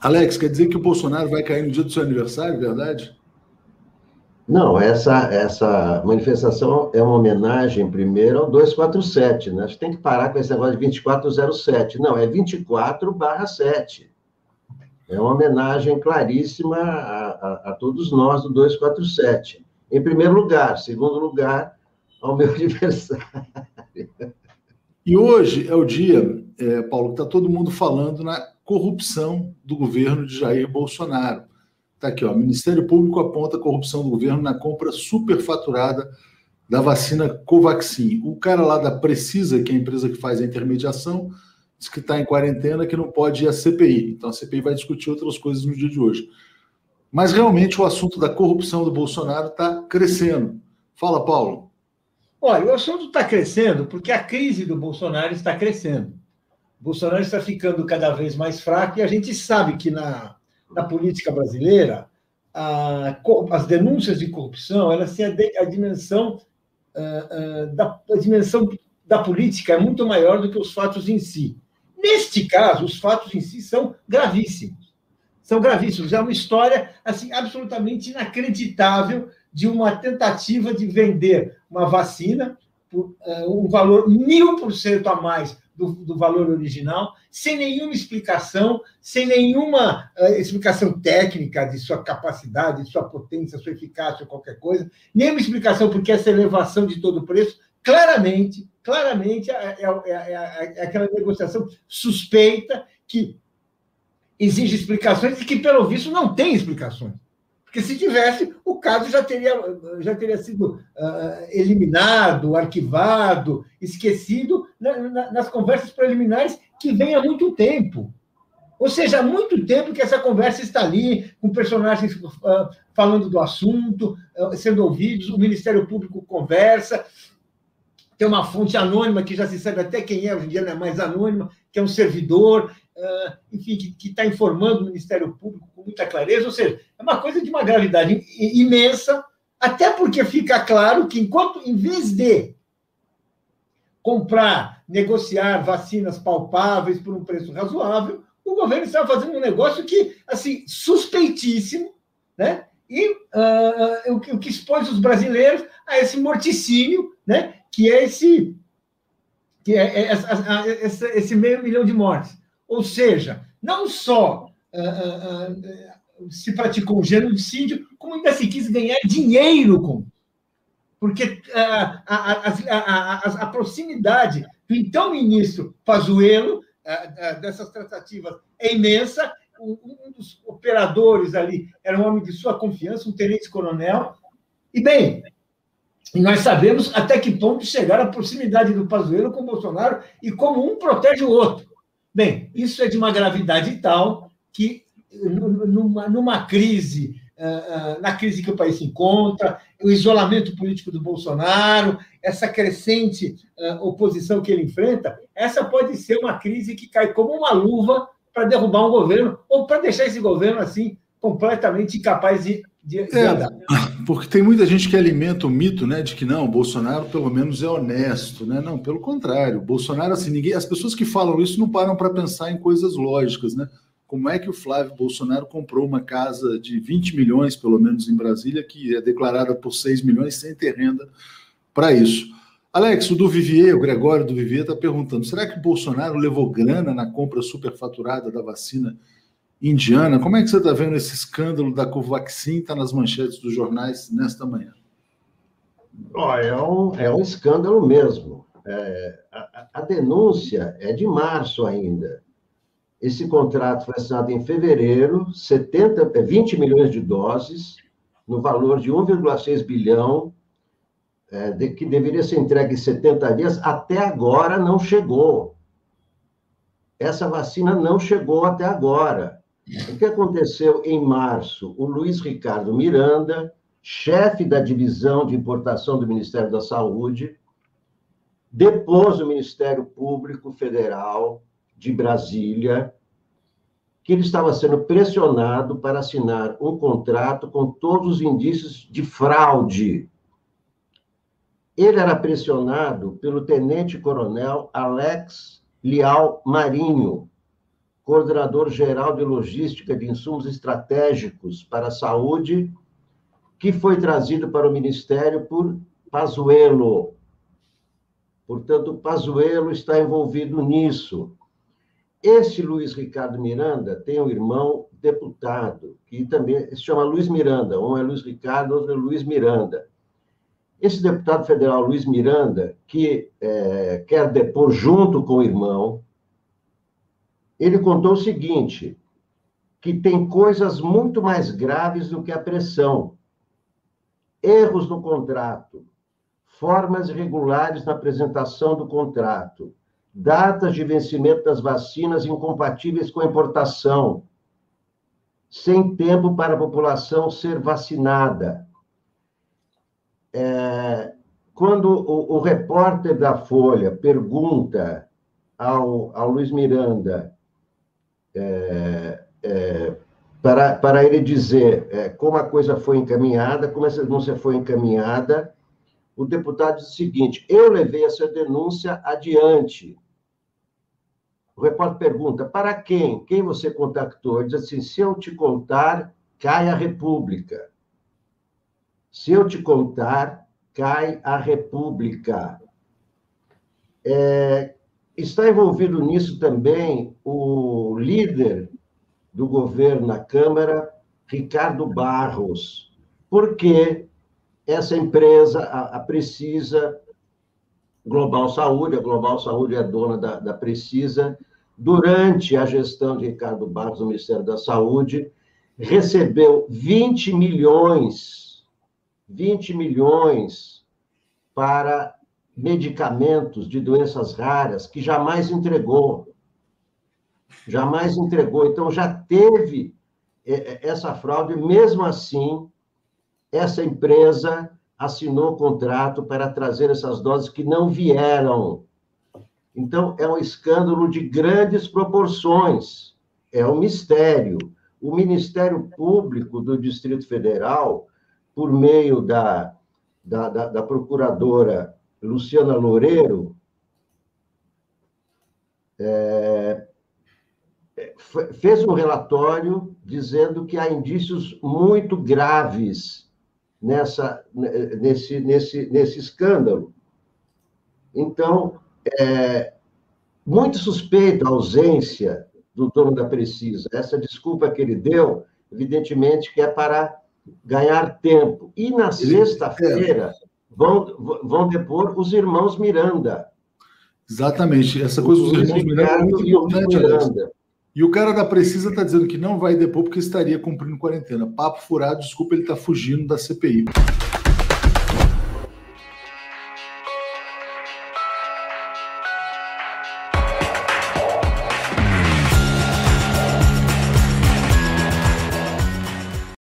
Alex, quer dizer que o Bolsonaro vai cair no dia do seu aniversário, verdade? Não, essa manifestação é uma homenagem, primeiro, ao 247, né? A gente tem que parar com esse negócio de 2407. Não, é 24/7. É uma homenagem claríssima a todos nós do 247. Em primeiro lugar. Segundo lugar, ao meu aniversário. E hoje é o dia, Paulo, que está todo mundo falando na corrupção do governo de Jair Bolsonaro. Está aqui, ó, o Ministério Público aponta a corrupção do governo na compra superfaturada da vacina Covaxin. O cara lá da Precisa, que é a empresa que faz a intermediação, diz que está em quarentena, que não pode ir à CPI. Então a CPI vai discutir outras coisas no dia de hoje. Mas realmente o assunto da corrupção do Bolsonaro está crescendo. Fala, Paulo. Olha, o assunto está crescendo porque a crise do Bolsonaro está crescendo. O Bolsonaro está ficando cada vez mais fraco e a gente sabe que na política brasileira as denúncias de corrupção, elas têm a dimensão da política é muito maior do que os fatos em si. Neste caso, os fatos em si são gravíssimos. São gravíssimos. É uma história assim, absolutamente inacreditável de uma tentativa de vender uma vacina por um valor 1000% a mais do valor original, sem nenhuma explicação, sem nenhuma explicação técnica de sua capacidade, de sua potência, sua eficácia, qualquer coisa, nenhuma explicação porque essa elevação de todo o preço, claramente é aquela negociação suspeita que exige explicações e que, pelo visto, não tem explicações. Porque se tivesse, o caso já teria sido eliminado, arquivado, esquecido nas conversas preliminares que vêm há muito tempo. Ou seja, há muito tempo que essa conversa está ali, com personagens falando do assunto, sendo ouvidos, o Ministério Público conversa, tem uma fonte anônima que já se sabe até quem é, hoje em dia não é mais anônima, que é um servidor, enfim, que está informando o Ministério Público com muita clareza, ou seja, é uma coisa de uma gravidade imensa, até porque fica claro que em vez de comprar, negociar vacinas palpáveis por um preço razoável, o governo estava fazendo um negócio que, assim, suspeitíssimo, né? E o que expôs os brasileiros a esse morticínio, né? Que é esse 500 mil de mortes. Ou seja, não só se praticou um genocídio, como ainda se quis ganhar dinheiro com. Porque a proximidade do então ministro Pazuello dessas tratativas é imensa. Um dos operadores ali era um homem de sua confiança, um tenente-coronel. E, bem, nós sabemos até que ponto chegar a proximidade do Pazuello com o Bolsonaro e como um protege o outro. Bem, isso é de uma gravidade tal que, numa crise, na crise que o país se encontra, o isolamento político do Bolsonaro, essa crescente oposição que ele enfrenta, essa pode ser uma crise que cai como uma luva para derrubar um governo ou para deixar esse governo assim completamente incapaz de andar. Porque tem muita gente que alimenta o mito, né, de que não, o Bolsonaro pelo menos é honesto, né? Não, pelo contrário, o Bolsonaro, assim, as pessoas que falam isso não param para pensar em coisas lógicas, né? Como é que o Flávio Bolsonaro comprou uma casa de 20 milhões, pelo menos em Brasília, que é declarada por 6 milhões sem ter renda para isso? Alex, o Gregório do Vivier está perguntando, será que o Bolsonaro levou grana na compra superfaturada da vacina indiana? Como é que você está vendo esse escândalo da Covaxin? Está nas manchetes dos jornais nesta manhã. É um escândalo mesmo. A denúncia é de março ainda. Esse contrato foi assinado em fevereiro, 20 milhões de doses, no valor de 1,6 bilhão, que deveria ser entregue em 70 dias, até agora não chegou. Essa vacina não chegou até agora. O que aconteceu em março? O Luiz Ricardo Miranda, chefe da divisão de importação do Ministério da Saúde, depôs o Ministério Público Federal de Brasília que ele estava sendo pressionado para assinar um contrato com todos os indícios de fraude. Ele era pressionado pelo tenente-coronel Alex Leal Marinho, coordenador geral de logística de insumos estratégicos para a saúde, que foi trazido para o Ministério por Pazuello. Portanto, Pazuello está envolvido nisso. Esse Luiz Ricardo Miranda tem um irmão deputado, que também se chama Luiz Miranda. Um é Luiz Ricardo, outro é Luiz Miranda. Esse deputado federal, Luiz Miranda, que quer depor junto com o irmão, ele contou o seguinte, que tem coisas muito mais graves do que a pressão. Erros no contrato, formas irregulares na apresentação do contrato, datas de vencimento das vacinas incompatíveis com a importação, sem tempo para a população ser vacinada. Quando o repórter da Folha pergunta ao Luiz Miranda para ele dizer como a coisa foi encaminhada, como essa denúncia foi encaminhada, o deputado diz o seguinte: eu levei essa denúncia adiante. O repórter pergunta: para quem? Quem você contactou? Ele diz assim: se eu te contar, cai a República. Se eu te contar, cai a República. Está envolvido nisso também o líder do governo na Câmara, Ricardo Barros, porque essa empresa, a Precisa Global Saúde, a Global Saúde é dona da Precisa, durante a gestão de Ricardo Barros no Ministério da Saúde, recebeu 20 milhões para medicamentos de doenças raras que jamais entregou. Então, já teve essa fraude, mesmo assim, essa empresa assinou contrato para trazer essas doses que não vieram. Então, é um escândalo de grandes proporções, é um mistério. O Ministério Público do Distrito Federal, por meio da procuradora Luciana Loureiro, fez um relatório dizendo que há indícios muito graves nesse escândalo. Então, muito suspeita a ausência do dono da Precisa. Essa desculpa que ele deu, evidentemente, que é para ganhar tempo. E na sexta-feira vão depor os irmãos Miranda. Exatamente. Essa coisa dos irmãos Miranda é muito importante. E o cara da Precisa está dizendo que não vai depor porque estaria cumprindo quarentena. Papo furado, desculpa, ele está fugindo da CPI.